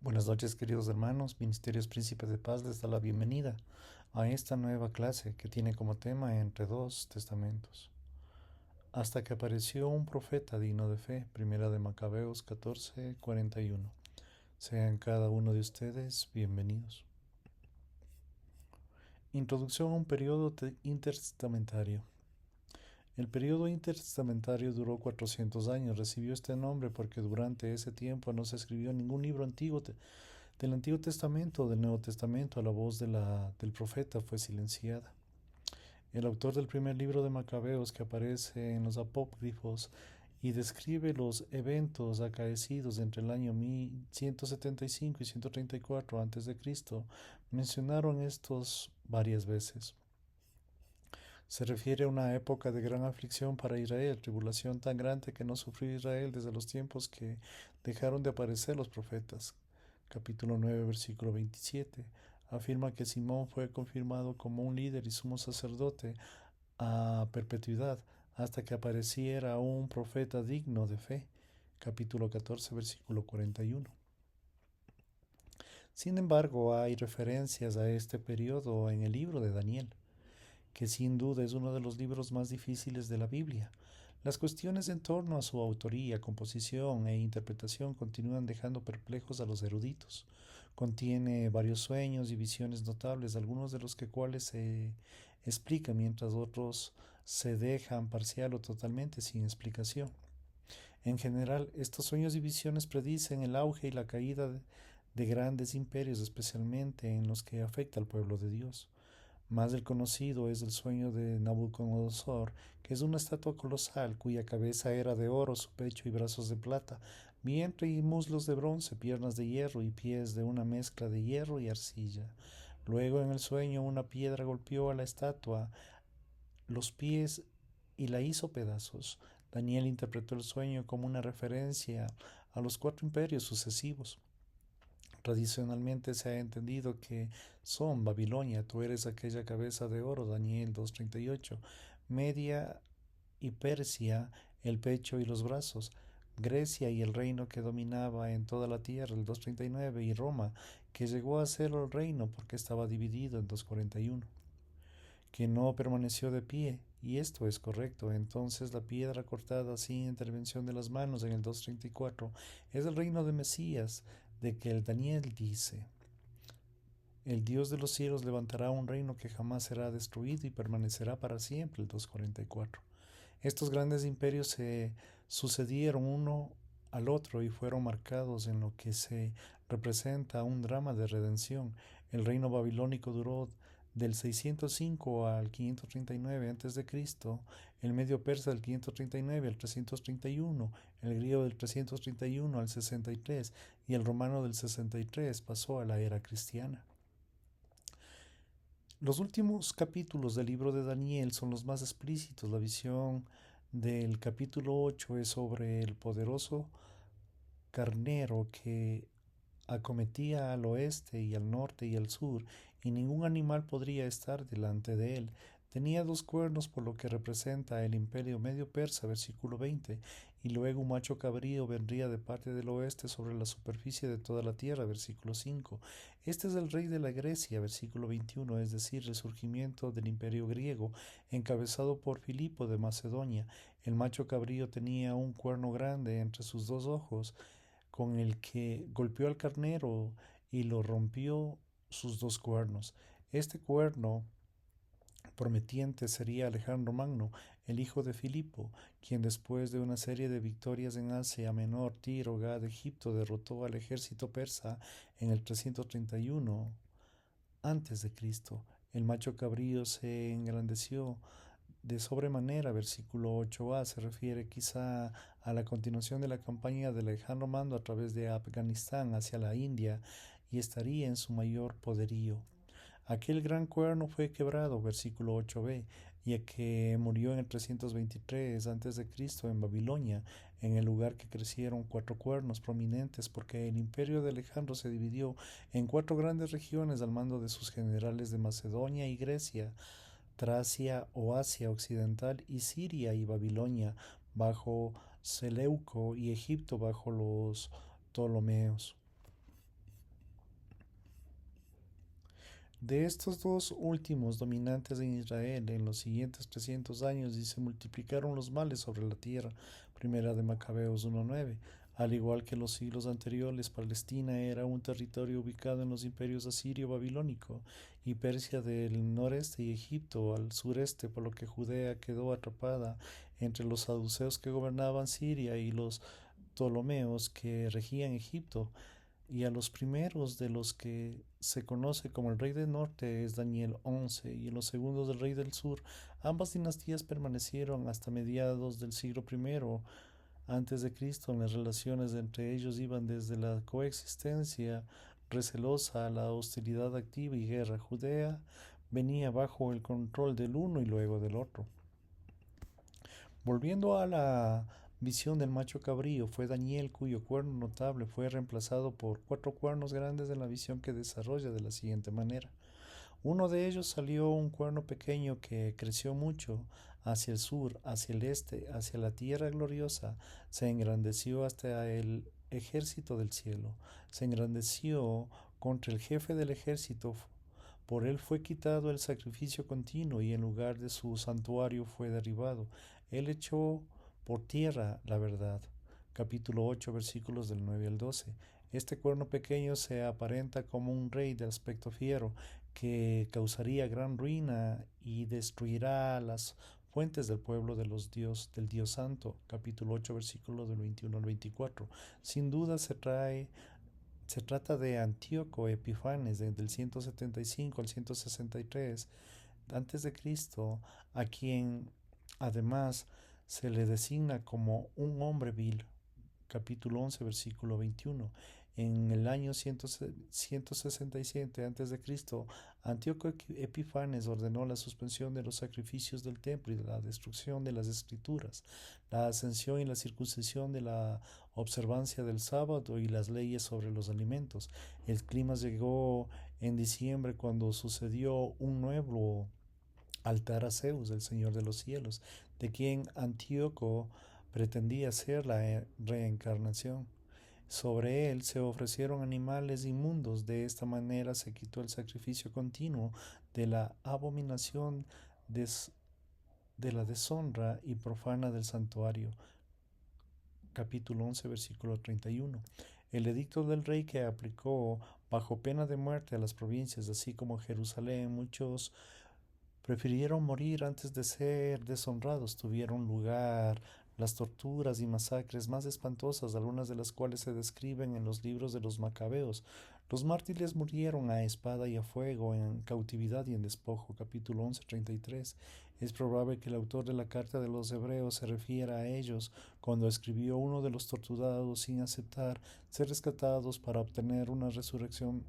Buenas noches, queridos hermanos. Ministerios Príncipe de Paz les da la bienvenida a esta nueva clase que tiene como tema Entre dos testamentos. Hasta que apareció un profeta digno de fe, primera de Macabeos 14:41. Sean cada uno de ustedes bienvenidos. Introducción a un periodo intertestamentario. El periodo intertestamentario duró 400 años. Recibió este nombre porque durante ese tiempo no se escribió ningún libro antiguo del Antiguo Testamento o del Nuevo Testamento. La voz del profeta fue silenciada. El autor del primer libro de Macabeos, que aparece en los apócrifos y describe los eventos acaecidos entre el año 175 y 134 a.C., mencionaron estos varias veces. Se refiere a una época de gran aflicción para Israel, tribulación tan grande que no sufrió Israel desde los tiempos que dejaron de aparecer los profetas. Capítulo 9, versículo 27. Afirma que Simón fue confirmado como un líder y sumo sacerdote a perpetuidad hasta que apareciera un profeta digno de fe. Capítulo 14, versículo 41. Sin embargo, hay referencias a este periodo en el libro de Daniel, que sin duda es uno de los libros más difíciles de la Biblia. Las cuestiones en torno a su autoría, composición e interpretación continúan dejando perplejos a los eruditos. Contiene varios sueños y visiones notables, algunos de los cuales se explican, mientras otros se dejan parcial o totalmente sin explicación. En general, estos sueños y visiones predicen el auge y la caída de grandes imperios, especialmente en los que afecta al pueblo de Dios. Más del conocido es el sueño de Nabucodonosor, que es una estatua colosal cuya cabeza era de oro, su pecho y brazos de plata, vientre y muslos de bronce, piernas de hierro y pies de una mezcla de hierro y arcilla. Luego en el sueño una piedra golpeó a la estatua, los pies y la hizo pedazos. Daniel interpretó el sueño como una referencia a los cuatro imperios sucesivos. Tradicionalmente se ha entendido que son Babilonia, tú eres aquella cabeza de oro, Daniel 2:38, Media y Persia, el pecho y los brazos, Grecia y el reino que dominaba en toda la tierra, el 2:39, y Roma, que llegó a ser el reino porque estaba dividido en 2:41, que no permaneció de pie, y esto es correcto. Entonces la piedra cortada sin intervención de las manos en el 2:34 es el reino de Mesías, de que el Daniel dice: el Dios de los cielos levantará un reino que jamás será destruido y permanecerá para siempre, el 2:44. Estos grandes imperios se sucedieron uno al otro y fueron marcados en lo que se representa un drama de redención. El reino babilónico duró del 605 al 539 a.C., el medio persa del 539 al 331, el griego del 331 al 63 y el romano del 63 pasó a la era cristiana. Los últimos capítulos del libro de Daniel son los más explícitos. La visión del capítulo 8 es sobre el poderoso carnero que acometía al oeste y al norte y al sur, y ningún animal podría estar delante de él. Tenía dos cuernos, por lo que representa el imperio medio persa, versículo 20, y luego un macho cabrío vendría de parte del oeste sobre la superficie de toda la tierra, versículo 5. Este es el rey de la Grecia, versículo 21, es decir, el surgimiento del imperio griego, encabezado por Filipo de Macedonia. El macho cabrío tenía un cuerno grande entre sus dos ojos, con el que golpeó al carnero y lo rompió sus dos cuernos. Este cuerno prometiente sería Alejandro Magno, el hijo de Filipo, quien después de una serie de victorias en Asia Menor, Tiro, Gad, Egipto, derrotó al ejército persa en el 331 antes de Cristo. El macho cabrío se engrandeció de sobremanera. Versículo 8a se refiere quizá a la continuación de la campaña de Alejandro Magno a través de Afganistán hacia la India, y estaría en su mayor poderío. Aquel gran cuerno fue quebrado, versículo 8b, ya que murió en el 323 a.C. en Babilonia, en el lugar que crecieron cuatro cuernos prominentes, porque el imperio de Alejandro se dividió en cuatro grandes regiones al mando de sus generales de Macedonia y Grecia, Tracia o Asia Occidental, y Siria y Babilonia bajo Seleuco, y Egipto bajo los Ptolomeos. De estos dos últimos dominantes en Israel en los siguientes 300 años y se multiplicaron los males sobre la tierra. Primera de Macabeos 1:9. Al igual que los siglos anteriores, Palestina era un territorio ubicado en los imperios asirio-babilónico y Persia del noreste y Egipto al sureste, por lo que Judea quedó atrapada entre los saduceos que gobernaban Siria y los ptolomeos que regían Egipto, y a los primeros de los que se conoce como el rey del norte es Daniel 11 y los segundos del rey del sur. Ambas dinastías permanecieron hasta mediados del siglo I antes de Cristo. Las relaciones entre ellos iban desde la coexistencia recelosa a la hostilidad activa y guerra. Judea venía bajo el control del uno y luego del otro. Volviendo a la visión del macho cabrío, fue Daniel cuyo cuerno notable fue reemplazado por cuatro cuernos grandes en la visión que desarrolla de la siguiente manera. Uno de ellos salió un cuerno pequeño que creció mucho hacia el sur, hacia el este, hacia la tierra gloriosa, se engrandeció hasta el ejército del cielo, se engrandeció contra el jefe del ejército. Por él fue quitado el sacrificio continuo y en lugar de su santuario fue derribado. Él echó por tierra la verdad. Capítulo 8, versículos del 9 al 12. Este cuerno pequeño se aparenta como un rey de aspecto fiero que causaría gran ruina y destruirá las fuentes del pueblo de los del Dios Santo. Capítulo 8, versículos del 21 al 24. Sin duda se trata de Antíoco Epifanes del 175 al 163 antes de Cristo, a quien además se le designa como un hombre vil. Capítulo 11, versículo 21. En el año 167 a.C., Antíoco Epifanes ordenó la suspensión de los sacrificios del templo y la destrucción de las escrituras, la ascensión y la circuncisión de la observancia del sábado y las leyes sobre los alimentos. El clima llegó en diciembre cuando sucedió un nuevo altar a Zeus, el Señor de los cielos, de quien Antíoco pretendía ser la reencarnación. Sobre él se ofrecieron animales inmundos. De esta manera se quitó el sacrificio continuo de la abominación de la deshonra y profana del santuario. Capítulo 11, versículo 31. El edicto del rey que aplicó bajo pena de muerte a las provincias, así como Jerusalén, muchos prefirieron morir antes de ser deshonrados. Tuvieron lugar las torturas y masacres más espantosas, algunas de las cuales se describen en los libros de los Macabeos. Los mártires murieron a espada y a fuego, en cautividad y en despojo. Capítulo 11, 33. Es probable que el autor de la carta de los Hebreos se refiera a ellos cuando escribió uno de los torturados sin aceptar ser rescatados para obtener una resurrección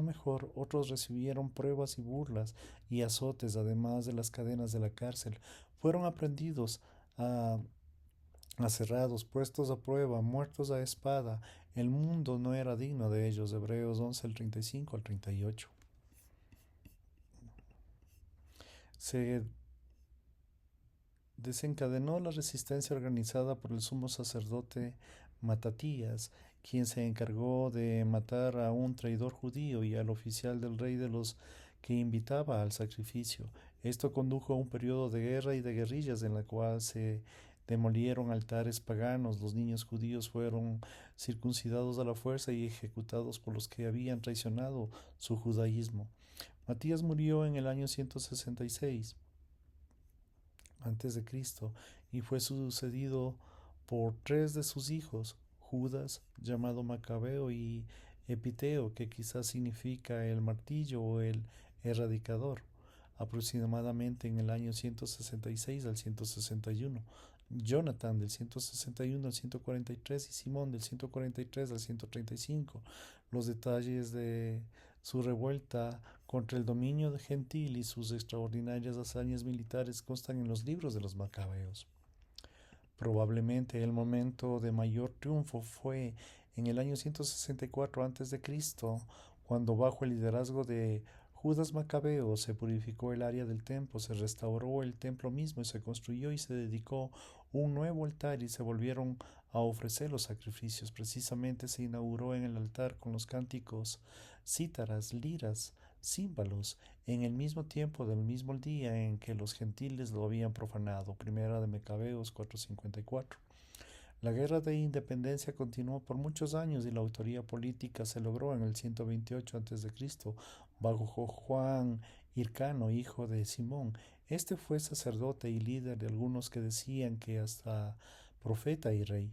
mejor. Otros recibieron pruebas y burlas y azotes, además de las cadenas de la cárcel. Fueron aprendidos a aserrados, puestos a prueba, muertos a espada. El mundo no era digno de ellos. Hebreos 11, el 35 al 38. Se desencadenó la resistencia organizada por el sumo sacerdote Matatías, quien se encargó de matar a un traidor judío y al oficial del rey de los que invitaba al sacrificio. Esto condujo a un periodo de guerra y de guerrillas en la cual se demolieron altares paganos. Los niños judíos fueron circuncidados a la fuerza y ejecutados por los que habían traicionado su judaísmo. Matías murió en el año 166 antes de Cristo y fue sucedido por tres de sus hijos, Judas, llamado Macabeo, y Epiteo, que quizás significa el martillo o el erradicador, aproximadamente en el año 166 al 161. Jonathan del 161 al 143 y Simón del 143 al 135. Los detalles de su revuelta contra el dominio gentil y sus extraordinarias hazañas militares constan en los libros de los Macabeos. Probablemente el momento de mayor triunfo fue en el año 164 a.C., cuando bajo el liderazgo de Judas Macabeo se purificó el área del templo, se restauró el templo mismo y se construyó y se dedicó un nuevo altar y se volvieron a ofrecer los sacrificios. Precisamente se inauguró en el altar con los cánticos, cítaras, liras, címbalos, en el mismo tiempo del mismo día en que los gentiles lo habían profanado. Primera de Macabeos 4:54. La guerra de independencia continuó por muchos años y la autoría política se logró en el 128 a.C. bajo Juan Hircano, hijo de Simón. Este fue sacerdote y líder de algunos que decían que hasta profeta y rey.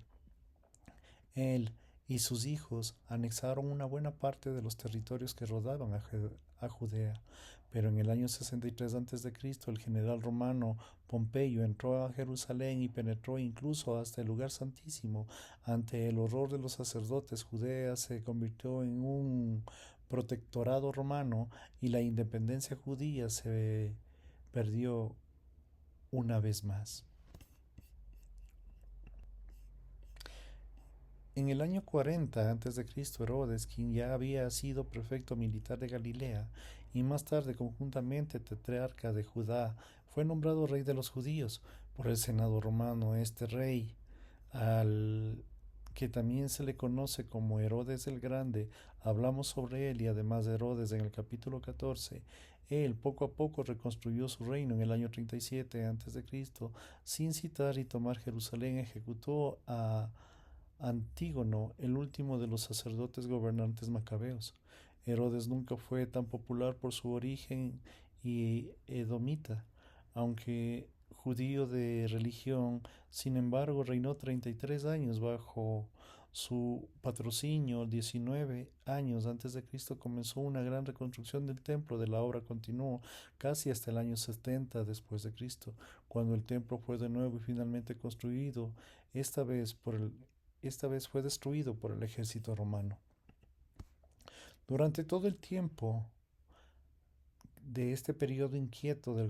Él y sus hijos anexaron una buena parte de los territorios que rodaban a Judea, pero en el año 63 a.C. el general romano Pompeyo entró a Jerusalén y penetró incluso hasta el lugar santísimo. Ante el horror de los sacerdotes, Judea se convirtió en un protectorado romano y la independencia judía se perdió una vez más. En el año 40 a.C., Herodes, quien ya había sido prefecto militar de Galilea y más tarde conjuntamente tetrarca de Judá, fue nombrado rey de los judíos por el Senado romano. Este rey, al que también se le conoce como Herodes el Grande, hablamos sobre él y además de Herodes en el capítulo 14. Él poco a poco reconstruyó su reino en el año 37 a.C., sin citar y tomar Jerusalén, ejecutó a Antígono, el último de los sacerdotes gobernantes macabeos. Herodes nunca fue tan popular por su origen y edomita, aunque judío de religión. Sin embargo, reinó 33 años bajo su patrocinio. 19 años antes de Cristo comenzó una gran reconstrucción del templo. De la obra continuó casi hasta el año 70 después de Cristo, cuando el templo fue de nuevo y finalmente construido, esta vez fue destruido por el ejército romano. Durante todo el tiempo de este periodo inquieto del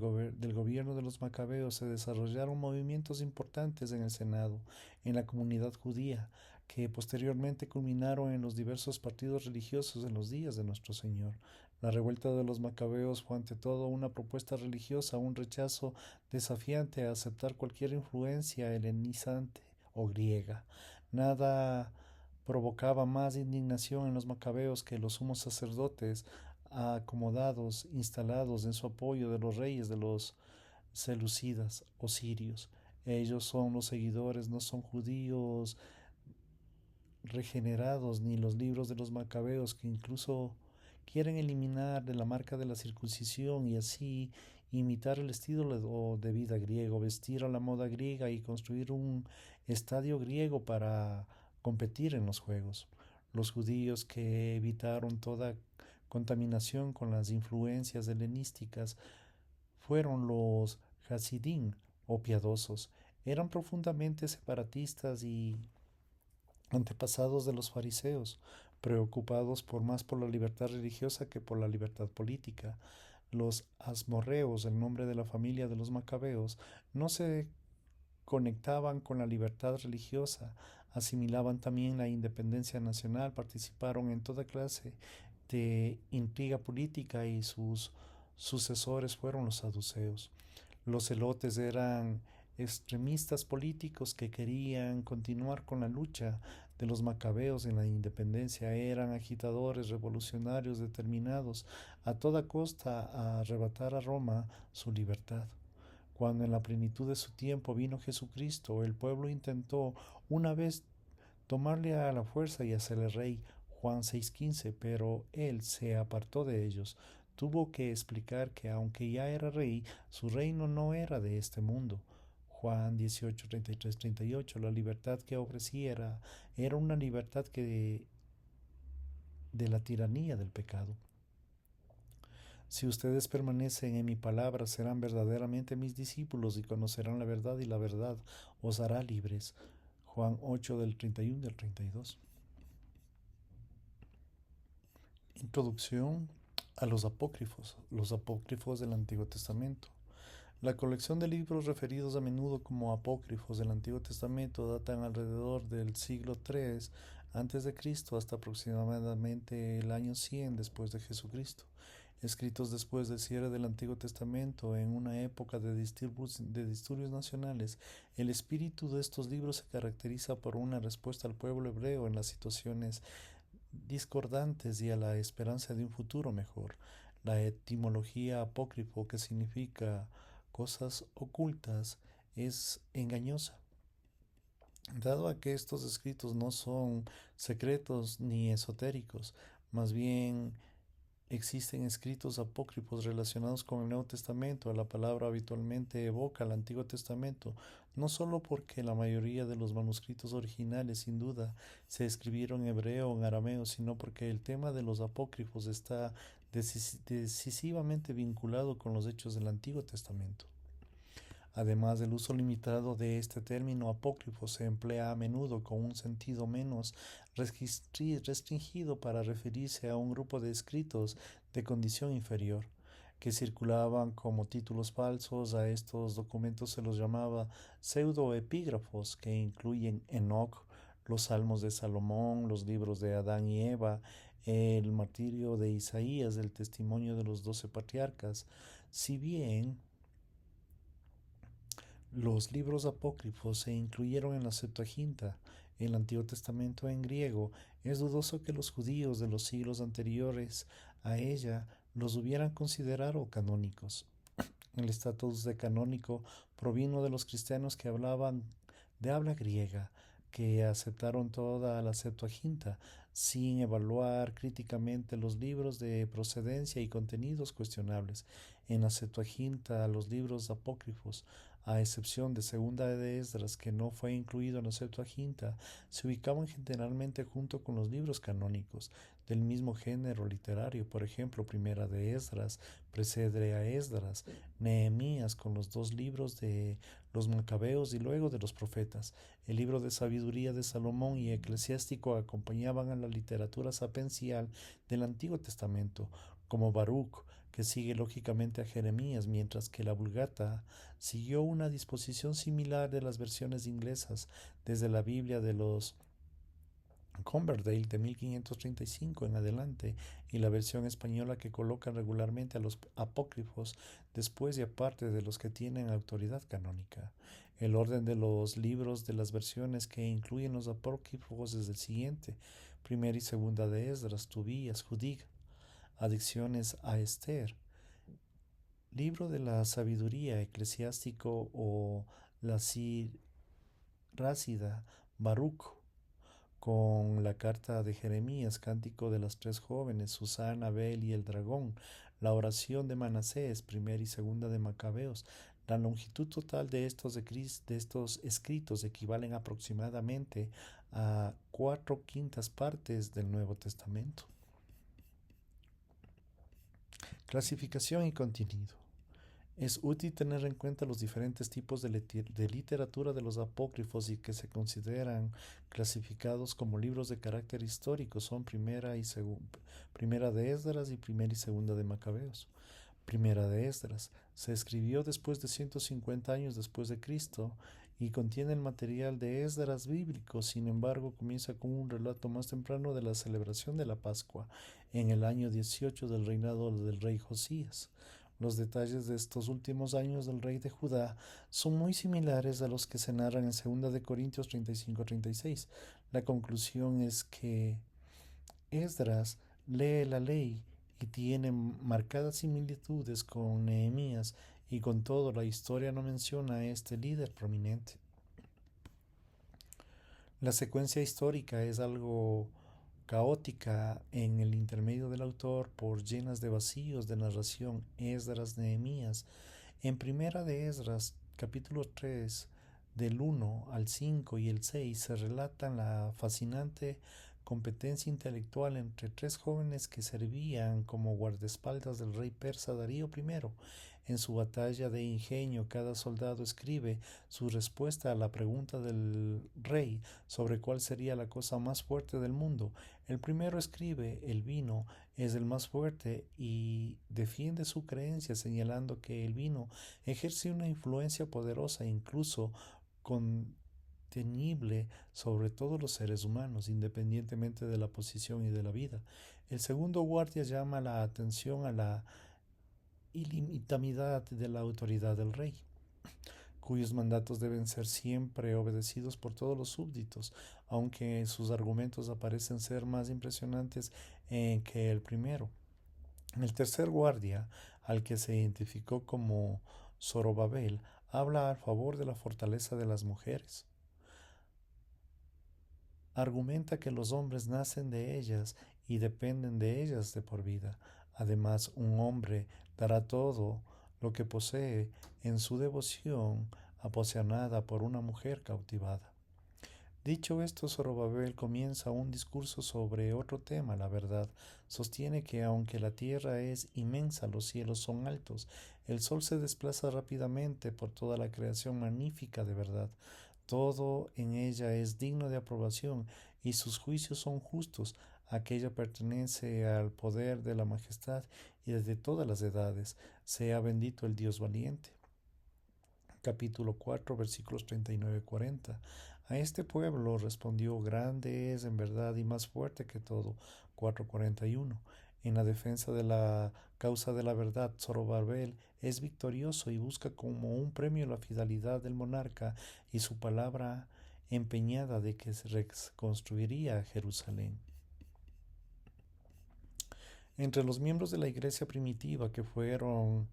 gobierno de los macabeos se desarrollaron movimientos importantes en el Senado, en la comunidad judía, que posteriormente culminaron en los diversos partidos religiosos en los días de nuestro Señor. La revuelta de los macabeos fue ante todo una propuesta religiosa, un rechazo desafiante a aceptar cualquier influencia helenizante o griega. Nada provocaba más indignación en los macabeos que los sumos sacerdotes acomodados, instalados en su apoyo de los reyes de los seleucidas o sirios. Ellos son los seguidores, no son judíos regenerados ni los libros de los macabeos, que incluso quieren eliminar de la marca de la circuncisión y así imitar el estilo de vida griego, vestir a la moda griega y construir un estadio griego para competir en los juegos. Los judíos que evitaron toda contaminación con las influencias helenísticas fueron los Hasidim o piadosos. Eran profundamente separatistas y antepasados de los fariseos, preocupados más por la libertad religiosa que por la libertad política. Los asmorreos, el nombre de la familia de los macabeos, no se conectaban con la libertad religiosa, asimilaban también la independencia nacional, participaron en toda clase de intriga política y sus sucesores fueron los saduceos. Los celotes eran extremistas políticos que querían continuar con la lucha de los macabeos en la independencia. Eran agitadores revolucionarios determinados a toda costa a arrebatar a Roma su libertad. Cuando en la plenitud de su tiempo vino Jesucristo, el pueblo intentó una vez tomarle a la fuerza y hacerle rey, Juan 6:15, pero él se apartó de ellos. Tuvo que explicar que aunque ya era rey, su reino no era de este mundo. Juan 18:33-38, la libertad que ofrecía era una libertad de la tiranía del pecado. Si ustedes permanecen en mi palabra, serán verdaderamente mis discípulos y conocerán la verdad y la verdad os hará libres. Juan 8 del 31 al 32. Introducción a los apócrifos del Antiguo Testamento. La colección de libros referidos a menudo como apócrifos del Antiguo Testamento datan alrededor del siglo III a.C. hasta aproximadamente el año 100 después de Jesucristo. escritos después del cierre del Antiguo Testamento en una época de disturbios nacionales. El espíritu de estos libros se caracteriza por una respuesta al pueblo hebreo en las situaciones discordantes y a la esperanza de un futuro mejor. La etimología apócrifo, que significa cosas ocultas, es engañosa. Dado a que estos escritos no son secretos ni esotéricos, más bien existen escritos apócrifos relacionados con el Nuevo Testamento. La palabra habitualmente evoca al Antiguo Testamento, no solo porque la mayoría de los manuscritos originales sin duda se escribieron en hebreo o en arameo, sino porque el tema de los apócrifos está decisivamente vinculado con los hechos del Antiguo Testamento. Además del uso limitado de este término apócrifo, se emplea a menudo con un sentido menos restringido para referirse a un grupo de escritos de condición inferior, que circulaban como títulos falsos. A estos documentos se los llamaba pseudoepígrafos, que incluyen Enoch, los Salmos de Salomón, los libros de Adán y Eva, el martirio de Isaías, el testimonio de los 12 patriarcas. Si bien los libros apócrifos se incluyeron en la Septuaginta, el Antiguo Testamento en griego, es dudoso que los judíos de los siglos anteriores a ella los hubieran considerado canónicos. El estatus de canónico provino de los cristianos que hablaban de habla griega, que aceptaron toda la Septuaginta sin evaluar críticamente los libros de procedencia y contenidos cuestionables. En la Septuaginta, los libros apócrifos, a excepción de Segunda de Esdras, que no fue incluido en la Septuaginta, se ubicaban generalmente junto con los libros canónicos del mismo género literario. Por ejemplo, Primera de Esdras precede a Esdras, Nehemías con los dos libros de los Macabeos y luego de los profetas. El libro de sabiduría de Salomón y eclesiástico acompañaban a la literatura sapiencial del Antiguo Testamento, como Baruch, que sigue lógicamente a Jeremías, mientras que la Vulgata siguió una disposición similar de las versiones inglesas desde la Biblia de los Coverdale de 1535 en adelante, y la versión española que coloca regularmente a los apócrifos después y aparte de los que tienen autoridad canónica. El orden de los libros de las versiones que incluyen los apócrifos es el siguiente: Primera y Segunda de Esdras, Tobías, Judí, Adicciones a Esther, Libro de la Sabiduría Eclesiástico o la Sirásida, Baruch, con la carta de Jeremías, Cántico de las tres jóvenes, Susana, Abel y el dragón, la oración de Manasés, primera y segunda de Macabeos. La longitud total de estos escritos equivalen aproximadamente a 4/5 partes del Nuevo Testamento. Clasificación y contenido. Es útil tener en cuenta los diferentes tipos de literatura de los apócrifos y que se consideran clasificados como libros de carácter histórico. Son Primera de Esdras y Primera y Segunda de Macabeos. Primera de Esdras se escribió después de 150 años después de Cristo y contiene el material de Esdras bíblico. Sin embargo, comienza con un relato más temprano de la celebración de la Pascua en el año 18 del reinado del rey Josías. Los detalles de estos últimos años del rey de Judá son muy similares a los que se narran en 2 de Corintios 35-36. La conclusión es que Esdras lee la ley y tiene marcadas similitudes con Nehemías, y con todo la historia no menciona a este líder prominente. La secuencia histórica es algo caótica en el intermedio del autor por llenas de vacíos de narración. Esdras, Nehemías. En Primera de Esdras, capítulo 3, del 1 al 5 y el 6, se relatan la fascinante competencia intelectual entre tres jóvenes que servían como guardaespaldas del rey persa Darío I. En su batalla de ingenio, cada soldado escribe su respuesta a la pregunta del rey sobre cuál sería la cosa más fuerte del mundo. El primero escribe: el vino es el más fuerte, y defiende su creencia señalando que el vino ejerce una influencia poderosa, incluso tenible sobre todos los seres humanos, independientemente de la posición y de la vida. El segundo guardia llama la atención a la ilimitabilidad de la autoridad del rey, cuyos mandatos deben ser siempre obedecidos por todos los súbditos, aunque sus argumentos parecen ser más impresionantes que el primero. El tercer guardia, al que se identificó como Zorobabel, habla a favor de la fortaleza de las mujeres. Argumenta que los hombres nacen de ellas y dependen de ellas de por vida. Además, un hombre dará todo lo que posee en su devoción apasionada por una mujer cautivada. Dicho esto, Zorobabel comienza un discurso sobre otro tema, la verdad. Sostiene que aunque la tierra es inmensa, los cielos son altos, el sol se desplaza rápidamente por toda la creación magnífica de verdad. Todo en ella es digno de aprobación y sus juicios son justos. Aquello pertenece al poder de la majestad y desde todas las edades. Sea bendito el Dios valiente. Capítulo 4, versículos 39-40. A este pueblo respondió: grande es en verdad y más fuerte que todo. 4:41. En la defensa de la causa de la verdad, Zorobabel es victorioso y busca como un premio la fidelidad del monarca y su palabra empeñada de que se reconstruiría Jerusalén. Entre los miembros de la iglesia primitiva que fueron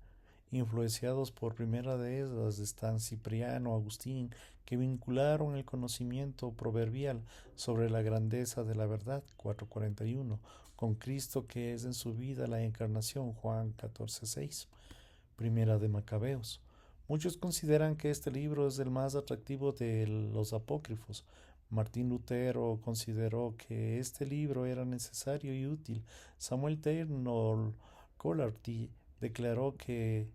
influenciados por primera de ellas están Cipriano, Agustín, que vincularon el conocimiento proverbial sobre la grandeza de la verdad, 4:41, con Cristo que es en su vida la encarnación, Juan 14:6, primera de Macabeos. Muchos consideran que este libro es el más atractivo de los apócrifos. Martín Lutero consideró que este libro era necesario y útil. Samuel Taylor Collarty declaró que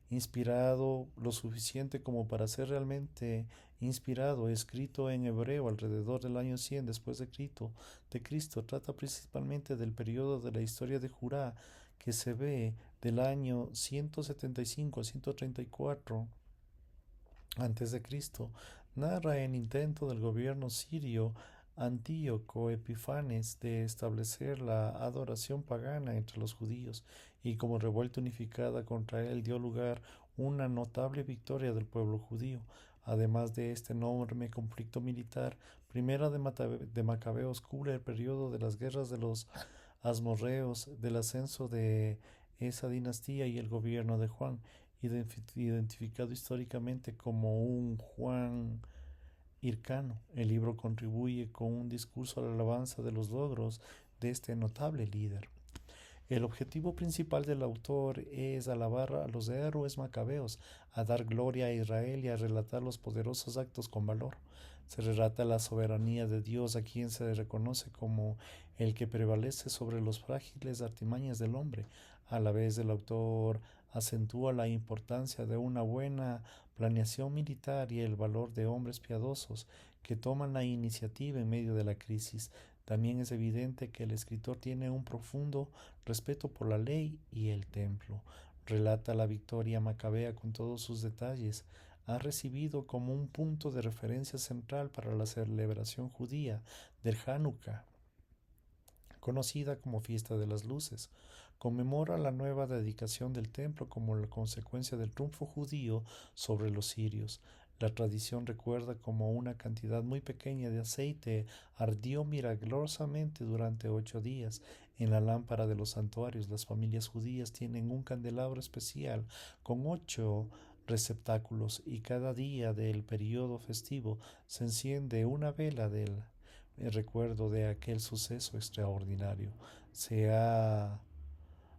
inspirado lo suficiente como para ser realmente inspirado, escrito en hebreo alrededor del año 100 después de Cristo, trata principalmente del periodo de la historia de Judá que se ve del año 175 a 134 antes de Cristo. Narra el intento del gobierno sirio Antíoco Epifanes de establecer la adoración pagana entre los judíos y como revuelta unificada contra él dio lugar una notable victoria del pueblo judío. Además de este enorme conflicto militar, Primera de Macabeos cubre el periodo de las guerras de los Asmorreos, del ascenso de esa dinastía y el gobierno de Juan, identificado históricamente como un Juan Hircano. El libro contribuye con un discurso a la alabanza de los logros de este notable líder. El objetivo principal del autor es alabar a los héroes macabeos, a dar gloria a Israel y a relatar los poderosos actos con valor. Se relata la soberanía de Dios, a quien se reconoce como el que prevalece sobre los frágiles artimañas del hombre. A la vez, el autor acentúa la importancia de una buena planeación militar y el valor de hombres piadosos que toman la iniciativa en medio de la crisis. También es evidente que el escritor tiene un profundo respeto por la ley y el templo. Relata la victoria macabea con todos sus detalles. Ha recibido como un punto de referencia central para la celebración judía del Hanukkah, conocida como Fiesta de las Luces. Conmemora la nueva dedicación del templo como la consecuencia del triunfo judío sobre los sirios. La tradición recuerda como una cantidad muy pequeña de aceite ardió milagrosamente durante 8 días en la lámpara de los santuarios. Las familias judías tienen un candelabro especial con 8 receptáculos y cada día del periodo festivo se enciende una vela del recuerdo de aquel suceso extraordinario. Se ha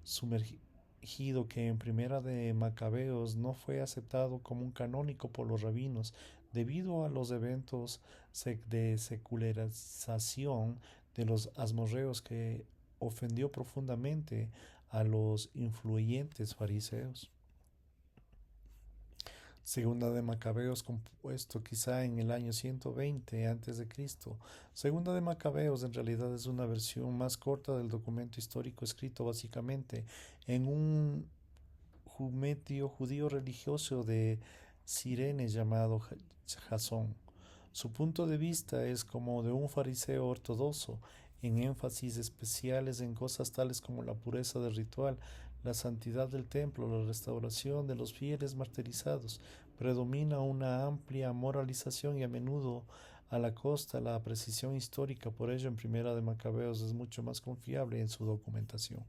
sumergido que en Primera de Macabeos no fue aceptado como un canónico por los rabinos debido a los eventos de secularización de los asmorreos que ofendió profundamente a los influyentes fariseos. Segunda de Macabeos, compuesto quizá en el año 120 a.C. Segunda de Macabeos en realidad es una versión más corta del documento histórico escrito básicamente en un jumetio judío religioso de Cirene llamado Jasón. Su punto de vista es como de un fariseo ortodoxo, en énfasis especiales en cosas tales como la pureza del ritual, la santidad del templo, la restauración de los fieles martirizados. Predomina una amplia moralización y a menudo a la costa la precisión histórica, por ello en Primera de Macabeos es mucho más confiable en su documentación.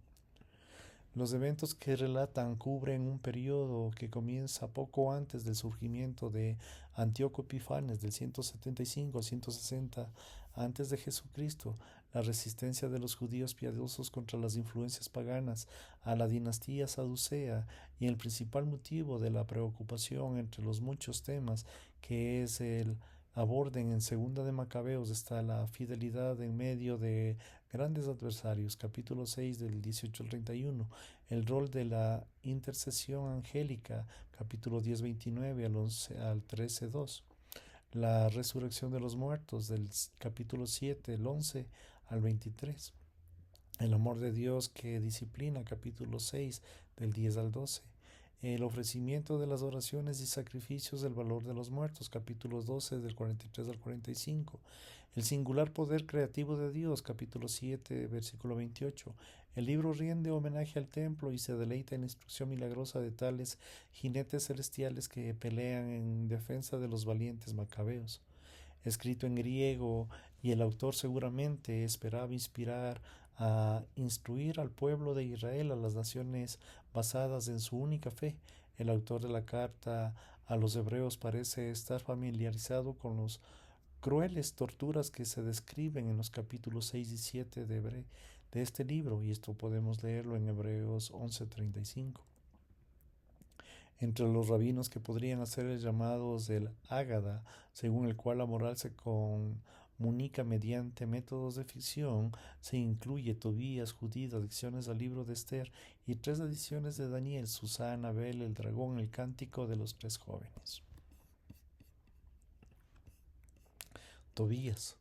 Los eventos que relatan cubren un periodo que comienza poco antes del surgimiento de Antíoco Epifanes del 175 al 160 antes de Jesucristo, la resistencia de los judíos piadosos contra las influencias paganas a la dinastía saducea y el principal motivo de la preocupación entre los muchos temas que es el aborden en Segunda de Macabeos está la fidelidad en medio de grandes adversarios, capítulo 6 del 18 al 31, el rol de la intercesión angélica, capítulo 10, 29 al 11 al 13, 2, la resurrección de los muertos, del capítulo 7, el 11 al 23, el amor de Dios que disciplina, capítulo 6, del 10 al 12, el ofrecimiento de las oraciones y sacrificios del valor de los muertos, capítulos 12 del 43 al 45, el singular poder creativo de Dios, capítulo 7, versículo 28. El libro rinde homenaje al templo y se deleita en la instrucción milagrosa de tales jinetes celestiales que pelean en defensa de los valientes macabeos. Escrito en griego, y el autor seguramente esperaba inspirar a instruir al pueblo de Israel, a las naciones basadas en su única fe. El autor de la carta a los hebreos parece estar familiarizado con los crueles torturas que se describen en los capítulos 6 y 7 de este libro, y esto podemos leerlo en Hebreos 11:35. Entre los rabinos que podrían ser llamados del Ágada, según el cual la moral se comunica mediante métodos de ficción, se incluye Tobías, Judith, adiciones al libro de Esther y 3 ediciones de Daniel, Susana, Abel, el dragón, el cántico de los 3 jóvenes. Tobías,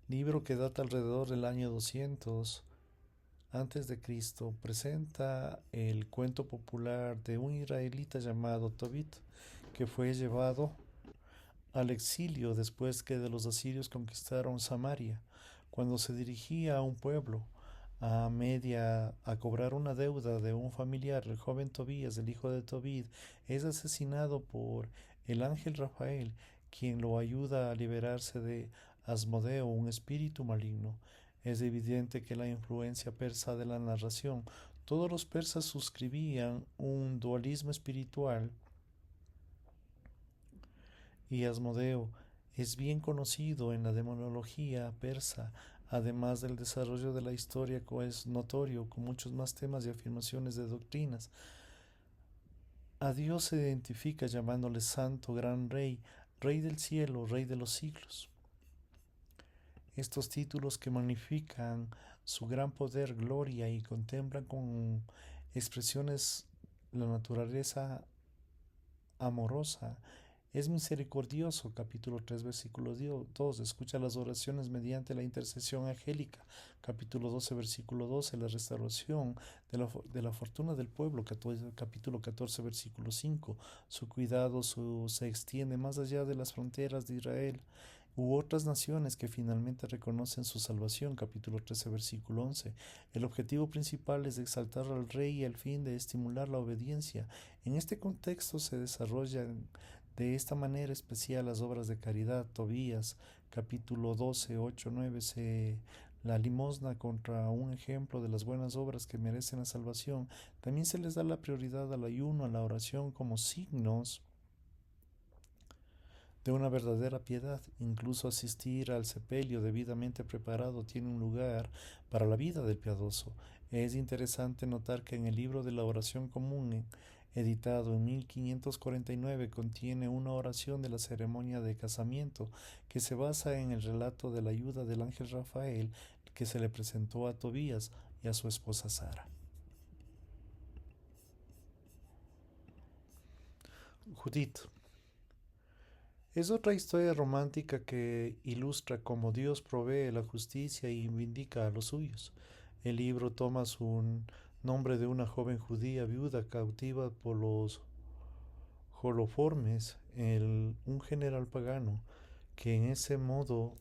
libro que data alrededor del año 200 antes de Cristo, presenta el cuento popular de un israelita llamado Tobit, que fue llevado al exilio después que de los asirios conquistaron Samaria. Cuando se dirigía a un pueblo a cobrar una deuda de un familiar, el joven Tobías, el hijo de Tobit, es asesinado por el ángel Rafael, quien lo ayuda a liberarse de Asmodeo, un espíritu maligno. Es evidente que la influencia persa de la narración, todos los persas suscribían un dualismo espiritual y Asmodeo es bien conocido en la demonología persa, además del desarrollo de la historia es notorio con muchos más temas y afirmaciones de doctrinas. A Dios se identifica llamándole Santo, Gran Rey, Rey del cielo, Rey de los siglos. Estos títulos que magnifican su gran poder, gloria y contemplan con expresiones la naturaleza amorosa. Es misericordioso, capítulo 3, versículo 2. Escucha las oraciones mediante la intercesión angélica, capítulo 12, versículo 12. La restauración de la fortuna del pueblo, capítulo 14, versículo 5. Su cuidado se extiende más allá de las fronteras de Israel u otras naciones que finalmente reconocen su salvación, capítulo 13, versículo 11. El objetivo principal es exaltar al rey y el fin de estimular la obediencia. En este contexto se desarrollan de esta manera especial las obras de caridad. Tobías, capítulo 12, 8, 9, la limosna contra un ejemplo de las buenas obras que merecen la salvación. También se les da la prioridad al ayuno, a la oración como signos de una verdadera piedad. Incluso asistir al sepelio debidamente preparado tiene un lugar para la vida del piadoso. Es interesante notar que en el libro de la oración común, editado en 1549, contiene una oración de la ceremonia de casamiento que se basa en el relato de la ayuda del ángel Rafael que se le presentó a Tobías y a su esposa Sara. Judith es otra historia romántica que ilustra cómo Dios provee la justicia y vindica a los suyos. El libro toma su nombre de una joven judía viuda cautiva por los Holoformes, un general pagano que en ese modo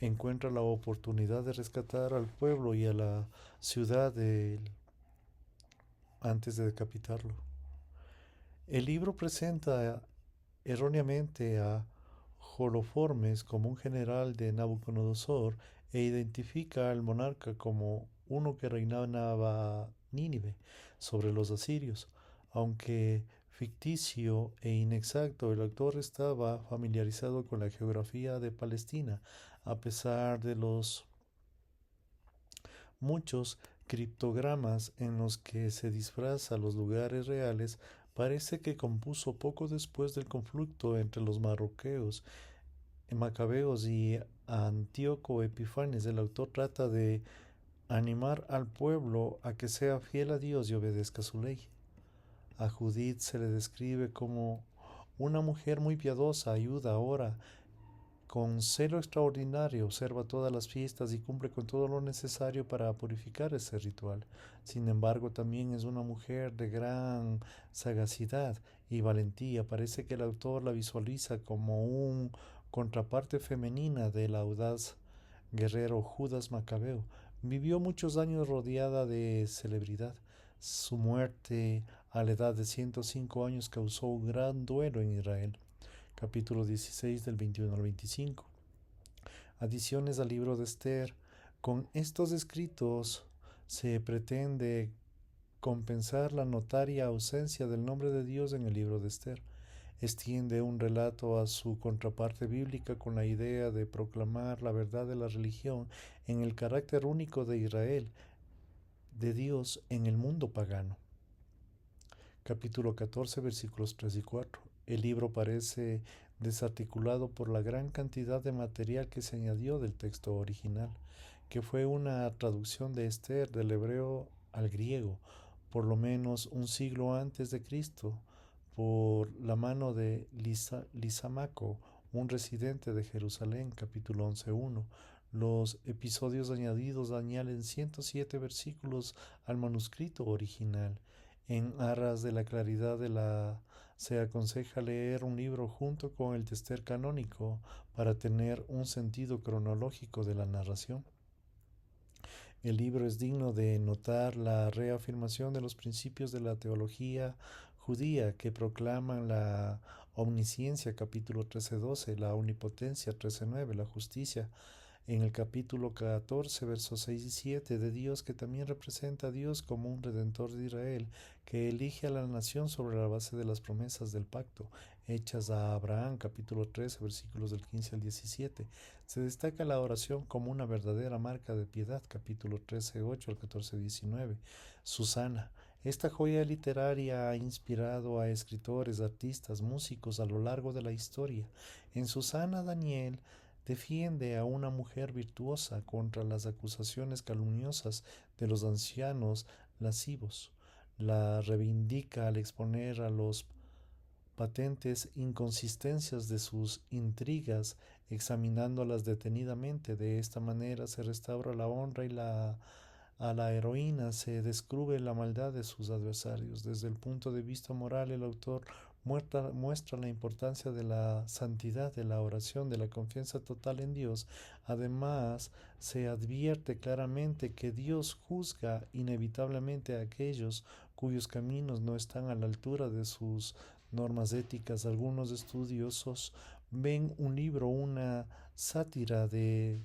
encuentra la oportunidad de rescatar al pueblo y a la ciudad antes de decapitarlo. El libro presenta erróneamente a Holoformes como un general de Nabucodonosor e identifica al monarca como uno que reinaba Nínive sobre los asirios. Aunque ficticio e inexacto, el autor estaba familiarizado con la geografía de Palestina, a pesar de los muchos criptogramas en los que se disfraza los lugares reales. Parece que compuso poco después del conflicto entre los macabeos y Antíoco Epifanes. El autor trata de animar al pueblo a que sea fiel a Dios y obedezca su ley. A Judith se le describe como una mujer muy piadosa, ayuda, ora, con celo extraordinario, observa todas las fiestas y cumple con todo lo necesario para purificar ese ritual. Sin embargo, también es una mujer de gran sagacidad y valentía. Parece que el autor la visualiza como un contraparte femenina del audaz guerrero Judas Macabeo. Vivió muchos años rodeada de celebridad. Su muerte a la edad de 105 años causó un gran duelo en Israel. Capítulo 16 del 21 al 25. Adiciones al libro de Esther. Con estos escritos se pretende compensar la notaria ausencia del nombre de Dios en el libro de Esther. Extiende un relato a su contraparte bíblica con la idea de proclamar la verdad de la religión en el carácter único de Israel, de Dios en el mundo pagano. Capítulo 14, versículos 3 y 4. El libro parece desarticulado por la gran cantidad de material que se añadió del texto original, que fue una traducción de Esther del hebreo al griego, por lo menos un siglo antes de Cristo, por la mano de Lisamaco, un residente de Jerusalén, capítulo 11.1. Los episodios añadidos añaden 107 versículos al manuscrito original. En aras de la claridad se aconseja leer un libro junto con el tester canónico para tener un sentido cronológico de la narración. El libro es digno de notar la reafirmación de los principios de la teología judía que proclaman la omnisciencia, capítulo 13:12, la omnipotencia, 13:9, la justicia, en el capítulo 14, versos 6 y 7, de Dios, que también representa a Dios como un redentor de Israel, que elige a la nación sobre la base de las promesas del pacto, hechas a Abraham, capítulo 13, versículos del 15 al 17. Se destaca la oración como una verdadera marca de piedad, capítulo 13, 8 al 14, 19. Susana. Esta joya literaria ha inspirado a escritores, artistas, músicos a lo largo de la historia. En Susana, Daniel defiende a una mujer virtuosa contra las acusaciones calumniosas de los ancianos lascivos. La reivindica al exponer a los patentes inconsistencias de sus intrigas, examinándolas detenidamente. De esta manera se restaura la honra a la heroína, se descubre la maldad de sus adversarios. Desde el punto de vista moral, el autor muestra la importancia de la santidad, de la oración, de la confianza total en Dios. Además, se advierte claramente que Dios juzga inevitablemente a aquellos cuyos caminos no están a la altura de sus normas éticas. Algunos estudiosos ven un libro, una sátira de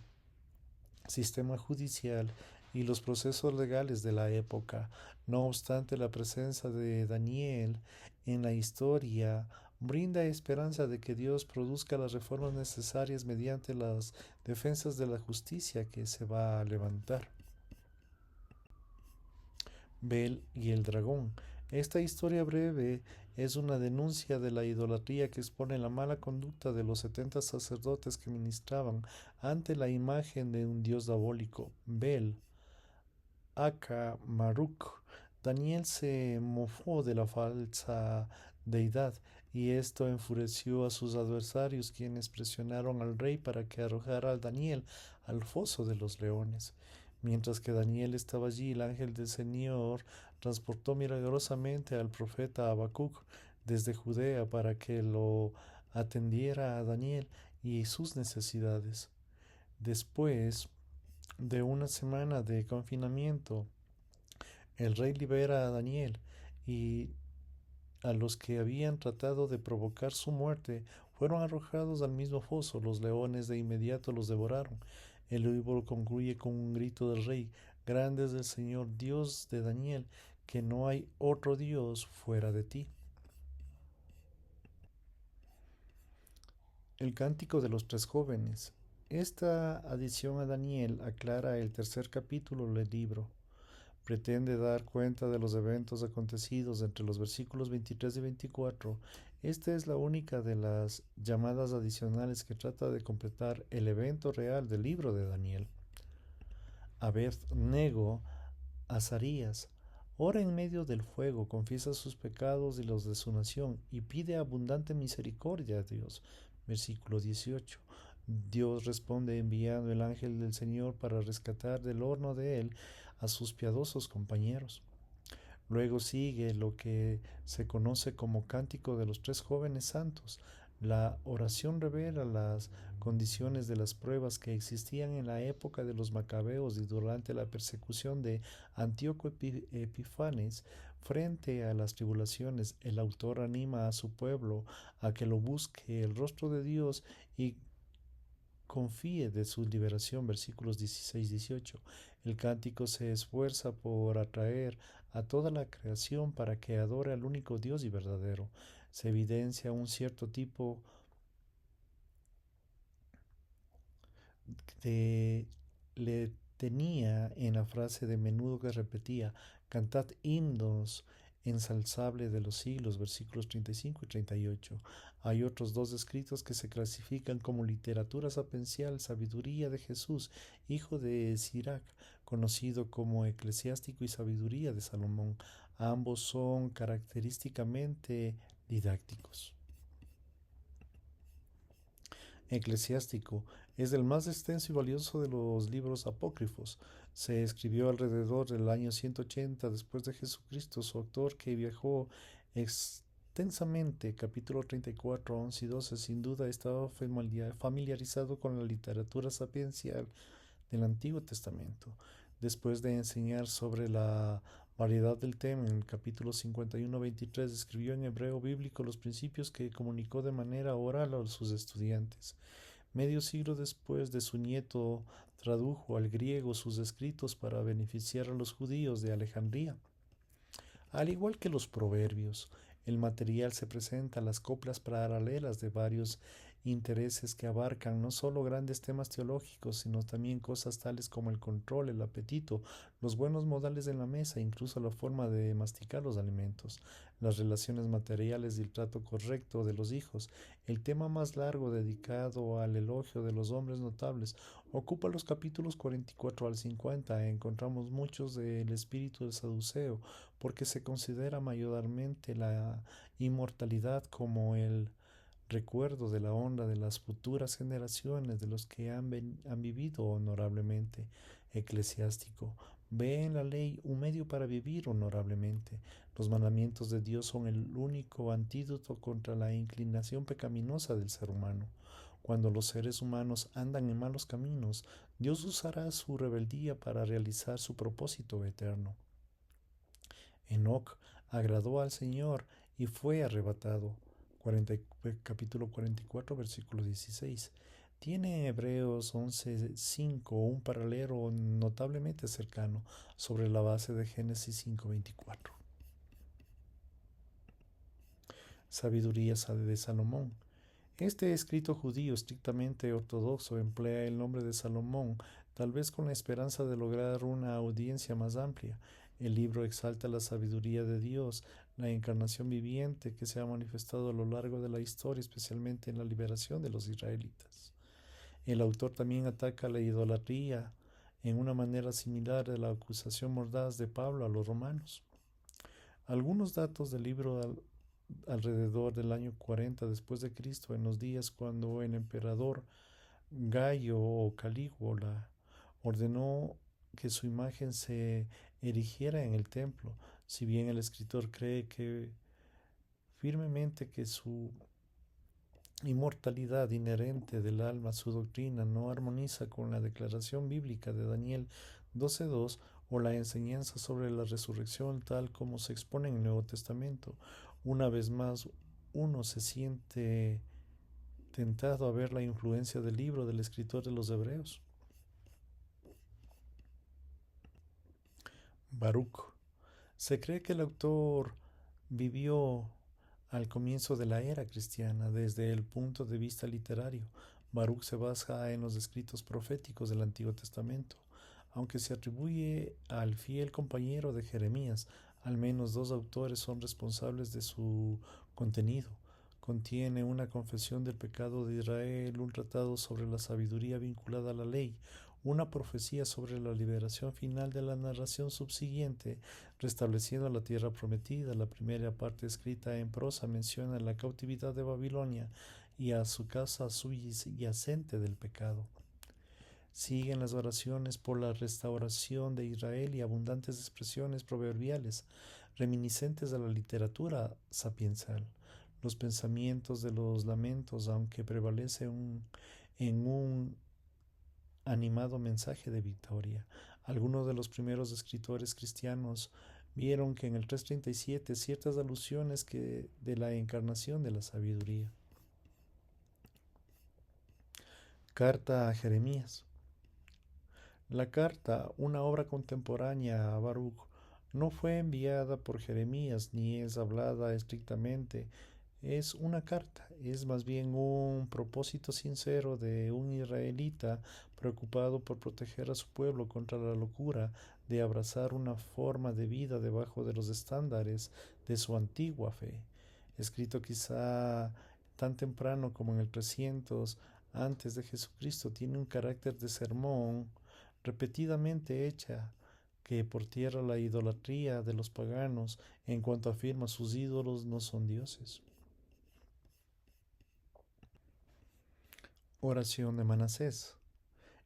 sistema judicial y los procesos legales de la época. No obstante, la presencia de Daniel en la historia brinda esperanza de que Dios produzca las reformas necesarias mediante las defensas de la justicia que se va a levantar. Bel y el dragón. Esta historia breve es una denuncia de la idolatría que expone la mala conducta de los 70 sacerdotes que ministraban ante la imagen de un dios diabólico, Bel, aka Maruk. Daniel se mofó de la falsa deidad y esto enfureció a sus adversarios, quienes presionaron al rey para que arrojara a Daniel al foso de los leones. Mientras que Daniel estaba allí, el ángel del Señor transportó milagrosamente al profeta Habacuc desde Judea para que lo atendiera a Daniel y sus necesidades. Después de una semana de confinamiento, el rey libera a Daniel y a los que habían tratado de provocar su muerte fueron arrojados al mismo foso. Los leones de inmediato los devoraron. El libro concluye con un grito del rey: Grande es el Señor Dios de Daniel, que no hay otro Dios fuera de ti. El cántico de los tres jóvenes. Esta adición a Daniel aclara el tercer capítulo del libro. Pretende dar cuenta de los eventos acontecidos entre los versículos 23 y 24. Esta es la única de las llamadas adicionales que trata de completar el evento real del libro de Daniel. Abed-Nego, Azarías, ora en medio del fuego, confiesa sus pecados y los de su nación y pide abundante misericordia a Dios. Versículo 18. Dios responde enviando el ángel del Señor para rescatar del horno de él a sus piadosos compañeros. Luego sigue lo que se conoce como Cántico de los Tres Jóvenes Santos. La oración revela las condiciones de las pruebas que existían en la época de los macabeos y durante la persecución de Antíoco Epifanes. Frente a las tribulaciones, el autor anima a su pueblo a que lo busque el rostro de Dios y confíe de su liberación. Versículos 16-18. El cántico se esfuerza por atraer a toda la creación para que adore al único Dios y verdadero. Se evidencia un cierto tipo de le tenía en la frase de menudo que repetía: cantad himnos ensalzable de los siglos, versículos 35 y 38. Hay otros dos escritos que se clasifican como literatura sapiencial: Sabiduría de Jesús, hijo de Sirac, conocido como Eclesiástico, y Sabiduría de Salomón. Ambos son característicamente didácticos. Eclesiástico es el más extenso y valioso de los libros apócrifos. Se escribió alrededor del año 180 después de Jesucristo. Su autor, que viajó extensamente, capítulo 34, 11 y 12, sin duda estaba familiarizado con la literatura sapiencial del Antiguo Testamento. Después de enseñar sobre la variedad del tema, en el capítulo 51-23 escribió en hebreo bíblico los principios que comunicó de manera oral a sus estudiantes. Medio siglo después, de su nieto tradujo al griego sus escritos para beneficiar a los judíos de Alejandría. Al igual que los proverbios, el material se presenta las coplas paralelas de varios intereses que abarcan no solo grandes temas teológicos, sino también cosas tales como el control, el apetito, los buenos modales en la mesa, incluso la forma de masticar los alimentos, las relaciones materiales y el trato correcto de los hijos. El tema más largo, dedicado al elogio de los hombres notables, ocupa los capítulos 44 al 50. Encontramos muchos del espíritu del saduceo, porque se considera mayormente la inmortalidad como el recuerdo de la honra de las futuras generaciones de los que han vivido honorablemente. Eclesiástico ve en la ley un medio para vivir honorablemente. Los mandamientos de Dios son el único antídoto contra la inclinación pecaminosa del ser humano. Cuando los seres humanos andan en malos caminos, Dios usará su rebeldía para realizar su propósito eterno. Enoc agradó al Señor y fue arrebatado. Capítulo 44, versículo 16. Tiene en Hebreos 11:5 un paralelo notablemente cercano sobre la base de Génesis 5:24. Sabiduría de Salomón. Este escrito judío estrictamente ortodoxo emplea el nombre de Salomón, tal vez con la esperanza de lograr una audiencia más amplia. El libro exalta la sabiduría de Dios, la encarnación viviente que se ha manifestado a lo largo de la historia, especialmente en la liberación de los israelitas. El autor también ataca la idolatría en una manera similar a la acusación mordaz de Pablo a los romanos. Algunos datos del libro alrededor del año 40 después de Cristo, en los días cuando el emperador Gallo o Calígula ordenó que su imagen se erigiera en el templo. Si bien el escritor cree que firmemente que su inmortalidad inherente del alma, su doctrina no armoniza con la declaración bíblica de Daniel 12:2 o la enseñanza sobre la resurrección tal como se expone en el Nuevo Testamento. Una vez más, uno se siente tentado a ver la influencia del libro del escritor de los Hebreos. Baruch. Se cree que el autor vivió al comienzo de la era cristiana desde el punto de vista literario. Baruch se basa en los escritos proféticos del Antiguo Testamento, aunque se atribuye al fiel compañero de Jeremías. Al menos dos autores son responsables de su contenido. Contiene una confesión del pecado de Israel, un tratado sobre la sabiduría vinculada a la ley, una profecía sobre la liberación final de la narración subsiguiente, restableciendo la tierra prometida. La primera parte escrita en prosa menciona la cautividad de Babilonia y a su casa subyacente del pecado. Siguen las oraciones por la restauración de Israel y abundantes expresiones proverbiales, reminiscentes de la literatura sapiencial. Los pensamientos de los lamentos, aunque prevalece en un animado mensaje de victoria. Algunos de los primeros escritores cristianos vieron que en el 337 ciertas alusiones de la encarnación de la sabiduría. Carta a Jeremías. La carta, una obra contemporánea a Baruch, no fue enviada por Jeremías ni es hablada estrictamente. Es una carta, es más bien un propósito sincero de un israelita preocupado por proteger a su pueblo contra la locura de abrazar una forma de vida debajo de los estándares de su antigua fe. Escrito quizá tan temprano como en el 300 antes de Jesucristo, tiene un carácter de sermón repetidamente hecha que por tierra la idolatría de los paganos en cuanto afirma sus ídolos no son dioses. Oración de Manasés.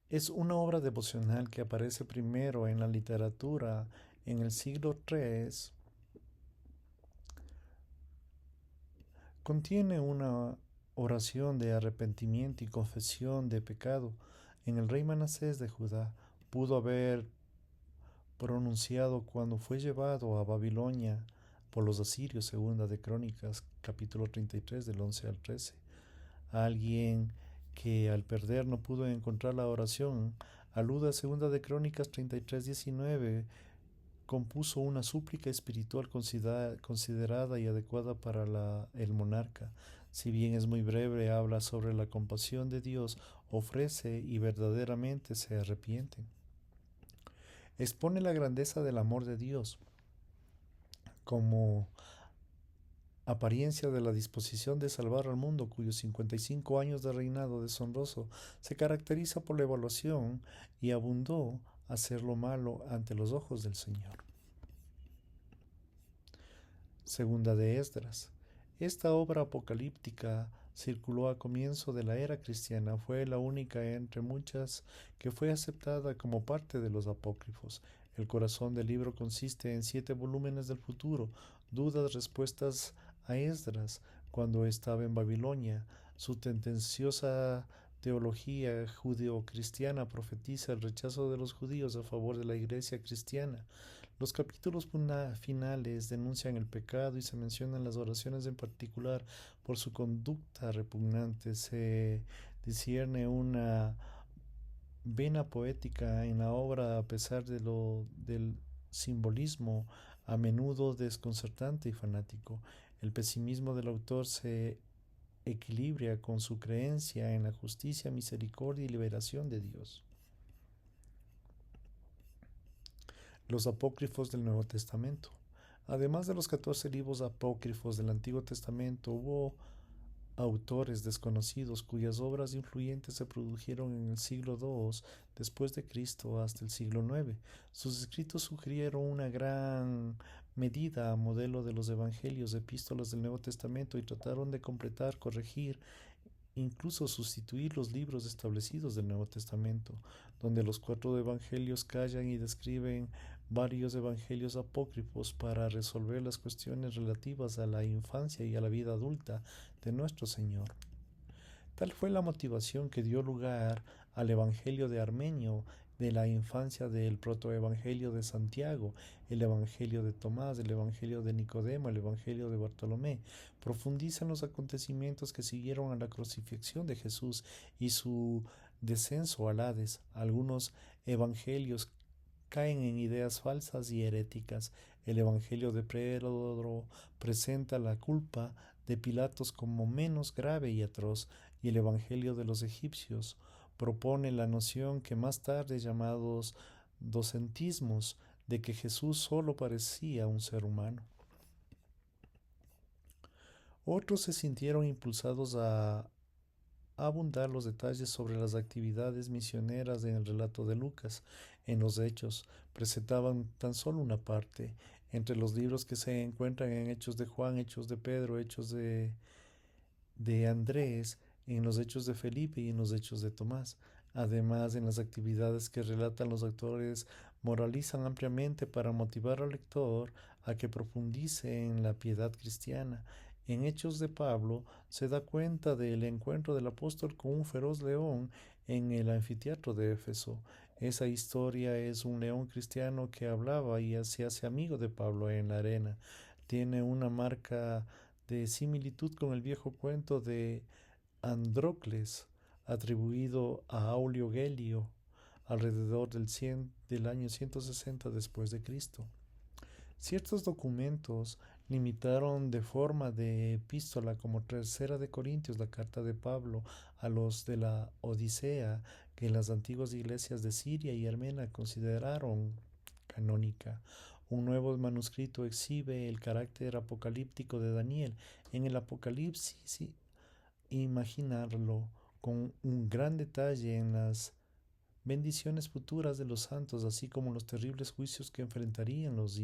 Es una obra devocional que aparece primero en la literatura en el siglo III. Contiene una oración de arrepentimiento y confesión de pecado. En el rey Manasés de Judá pudo haber pronunciado cuando fue llevado a Babilonia por los asirios, segunda de Crónicas, capítulo 33 del 11 al 13. Alguien que al perder no pudo encontrar la oración, alude a segunda de Crónicas 33:19, compuso una súplica espiritual considerada y adecuada para el monarca. Si bien es muy breve, habla sobre la compasión de Dios, ofrece y verdaderamente se arrepienten. Expone la grandeza del amor de Dios como apariencia de la disposición de salvar al mundo, cuyos 55 años de reinado deshonroso se caracteriza por la evaluación y abundó hacer lo malo ante los ojos del Señor. Segunda de Esdras. Esta obra apocalíptica circuló a comienzo de la era cristiana, fue la única entre muchas que fue aceptada como parte de los apócrifos. El corazón del libro consiste en 7 volúmenes del futuro, dudas, respuestas a Esdras cuando estaba en Babilonia. Su tendenciosa teología judeocristiana profetiza el rechazo de los judíos a favor de la iglesia cristiana. Los capítulos finales denuncian el pecado y se mencionan las oraciones en particular por su conducta repugnante. Se discierne una vena poética en la obra a pesar del simbolismo a menudo desconcertante y fanático. El pesimismo del autor se equilibra con su creencia en la justicia, misericordia y liberación de Dios. Los apócrifos del Nuevo Testamento. Además de los 14 libros apócrifos del Antiguo Testamento, hubo autores desconocidos cuyas obras influyentes se produjeron en el siglo II después de Cristo hasta el siglo IX. Sus escritos sugirieron una gran medida a modelo de los evangelios, epístolas del Nuevo Testamento y trataron de completar, corregir, incluso sustituir los libros establecidos del Nuevo Testamento, donde los 4 evangelios callan y describen varios evangelios apócrifos para resolver las cuestiones relativas a la infancia y a la vida adulta de nuestro Señor. Tal fue la motivación que dio lugar al Evangelio de Armenio, de la infancia del protoevangelio de Santiago, el Evangelio de Tomás, el Evangelio de Nicodemo, el Evangelio de Bartolomé. Profundizan los acontecimientos que siguieron a la crucifixión de Jesús y su descenso al Hades. Algunos evangelios caen en ideas falsas y heréticas. El Evangelio de Pedro presenta la culpa de Pilatos como menos grave y atroz, y el Evangelio de los egipcios propone la noción que más tarde llamados docentismos de que Jesús solo parecía un ser humano. Otros se sintieron impulsados a abundar los detalles sobre las actividades misioneras en el relato de Lucas. En los Hechos presentaban tan solo una parte. Entre los libros que se encuentran en Hechos de Juan, Hechos de Pedro, Hechos de Andrés, en los Hechos de Felipe y en los Hechos de Tomás. Además, en las actividades que relatan los autores, moralizan ampliamente para motivar al lector a que profundice en la piedad cristiana. En Hechos de Pablo se da cuenta del encuentro del apóstol con un feroz león en el anfiteatro de Éfeso. Esa historia es un león cristiano que hablaba y se hace amigo de Pablo en la arena. Tiene una marca de similitud con el viejo cuento de Andrócles, atribuido a Aulio Gelio alrededor del año 160 después de Cristo. Ciertos documentos limitaron de forma de epístola como Tercera de Corintios, la carta de Pablo a los de la Odisea, que las antiguas iglesias de Siria y Armenia consideraron canónica. Un nuevo manuscrito exhibe el carácter apocalíptico de Daniel. En el Apocalipsis, imaginarlo con un gran detalle en las bendiciones futuras de los santos, así como los terribles juicios que enfrentarían los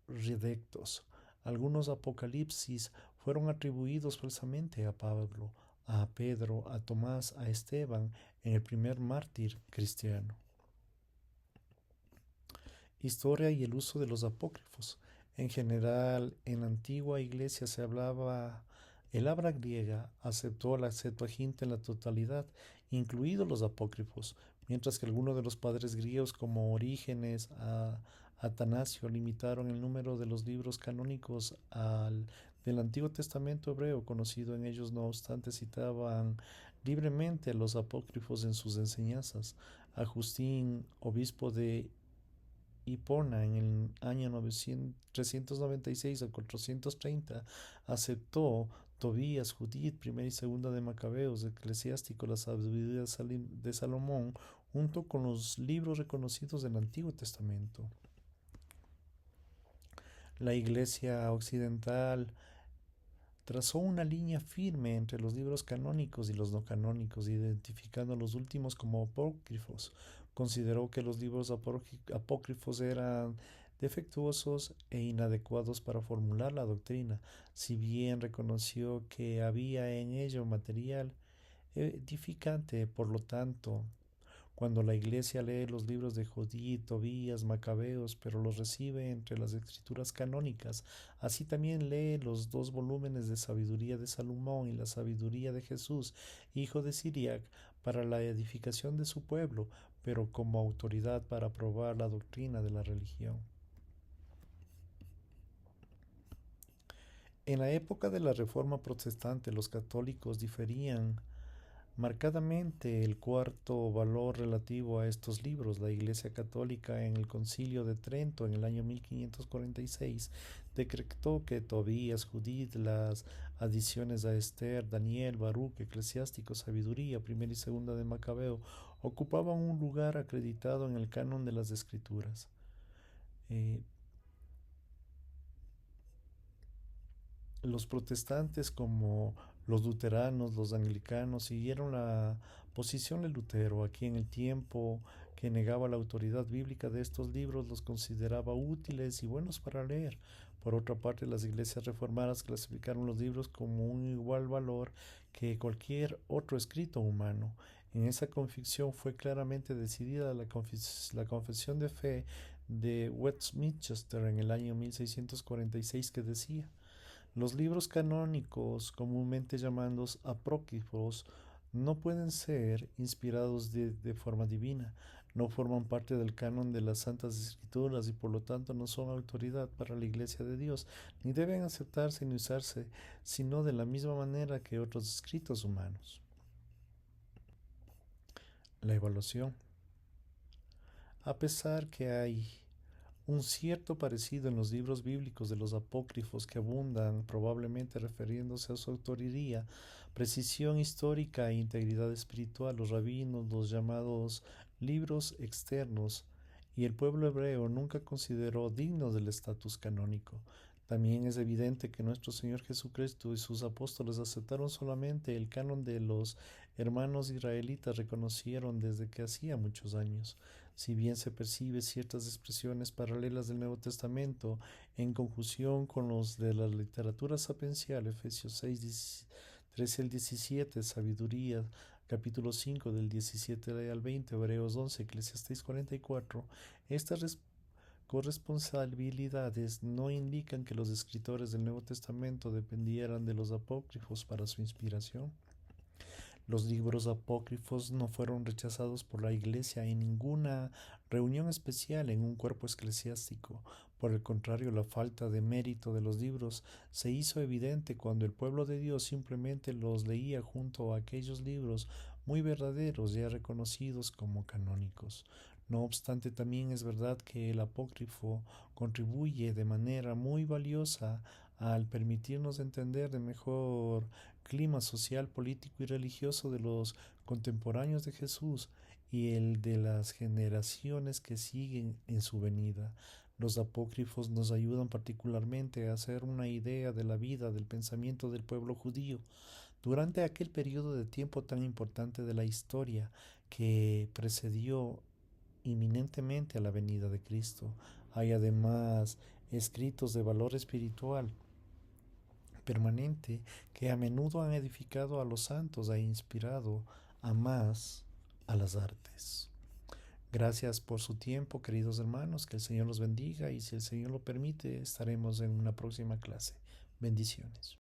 irredectos. Algunos apocalipsis fueron atribuidos falsamente a Pablo, a Pedro, a Tomás, a Esteban, en el primer mártir cristiano. Historia y el uso de los apócrifos. En general, en la antigua iglesia se hablaba el habla griega, aceptó la Septuaginta en la totalidad, incluidos los apócrifos, mientras que algunos de los padres griegos como Orígenes, Atanasio, limitaron el número de los libros canónicos del Antiguo Testamento hebreo conocido. En ellos, no obstante, citaban libremente los apócrifos en sus enseñanzas. Agustín, obispo de Hipona, en el año 396 a 430, aceptó Tobías, Judith, primera y segunda de Macabeos, eclesiástico, la sabiduría de Salomón, junto con los libros reconocidos del Antiguo Testamento. La Iglesia occidental trazó una línea firme entre los libros canónicos y los no canónicos, identificando a los últimos como apócrifos. Consideró que los libros apócrifos eran defectuosos e inadecuados para formular la doctrina, si bien reconoció que había en ello material edificante. Por lo tanto, cuando la iglesia lee los libros de Judith, Tobías, Macabeos, pero los recibe entre las escrituras canónicas, así también lee los dos volúmenes de Sabiduría de Salomón y la Sabiduría de Jesús, hijo de Siriac, para la edificación de su pueblo, pero como autoridad para probar la doctrina de la religión. En la época de la Reforma Protestante, los católicos diferían marcadamente el cuarto valor relativo a estos libros. La Iglesia Católica, en el Concilio de Trento en el año 1546, decretó que Tobías, Judith, las adiciones a Esther, Daniel, Baruch, Eclesiástico, Sabiduría, primera y segunda de Macabeo, ocupaban un lugar acreditado en el canon de las Escrituras. Los protestantes, como los luteranos, los anglicanos, siguieron la posición de Lutero. Aquí, en el tiempo que negaba la autoridad bíblica de estos libros, los consideraba útiles y buenos para leer. Por otra parte, las iglesias reformadas clasificaron los libros como un igual valor que cualquier otro escrito humano. En esa convicción fue claramente decidida la confesión de fe de Westminster en el año 1646, que decía: Los libros canónicos, comúnmente llamados apócrifos, no pueden ser inspirados de forma divina, no forman parte del canon de las Santas Escrituras y por lo tanto no son autoridad para la Iglesia de Dios, ni deben aceptarse ni usarse, sino de la misma manera que otros escritos humanos. La evaluación. A pesar que hay un cierto parecido en los libros bíblicos de los apócrifos que abundan, probablemente refiriéndose a su autoría, precisión histórica e integridad espiritual, los rabinos, los llamados libros externos, y el pueblo hebreo nunca consideró dignos del estatus canónico. También es evidente que nuestro Señor Jesucristo y sus apóstoles aceptaron solamente el canon de los hermanos israelitas reconocieron desde que hacía muchos años. Si bien se percibe ciertas expresiones paralelas del Nuevo Testamento en conjunción con los de la literatura sapiencial, Efesios 6, 13 al 17, Sabiduría, capítulo 5 del 17 al 20, Hebreos 11, Eclesiastés 44, estas corresponsabilidades no indican que los escritores del Nuevo Testamento dependieran de los apócrifos para su inspiración. Los libros apócrifos no fueron rechazados por la Iglesia en ninguna reunión especial en un cuerpo eclesiástico. Por el contrario, la falta de mérito de los libros se hizo evidente cuando el pueblo de Dios simplemente los leía junto a aquellos libros muy verdaderos ya reconocidos como canónicos. No obstante, también es verdad que el apócrifo contribuye de manera muy valiosa al permitirnos entender de mejor clima social, político y religioso de los contemporáneos de Jesús y el de las generaciones que siguen en su venida. Los apócrifos nos ayudan particularmente a hacer una idea de la vida, del pensamiento del pueblo judío durante aquel periodo de tiempo tan importante de la historia que precedió inminentemente a la venida de Cristo. Hay además escritos de valor espiritual permanente que a menudo han edificado a los santos e inspirado a más a las artes. Gracias por su tiempo, queridos hermanos, que el Señor los bendiga y si el Señor lo permite, estaremos en una próxima clase. Bendiciones.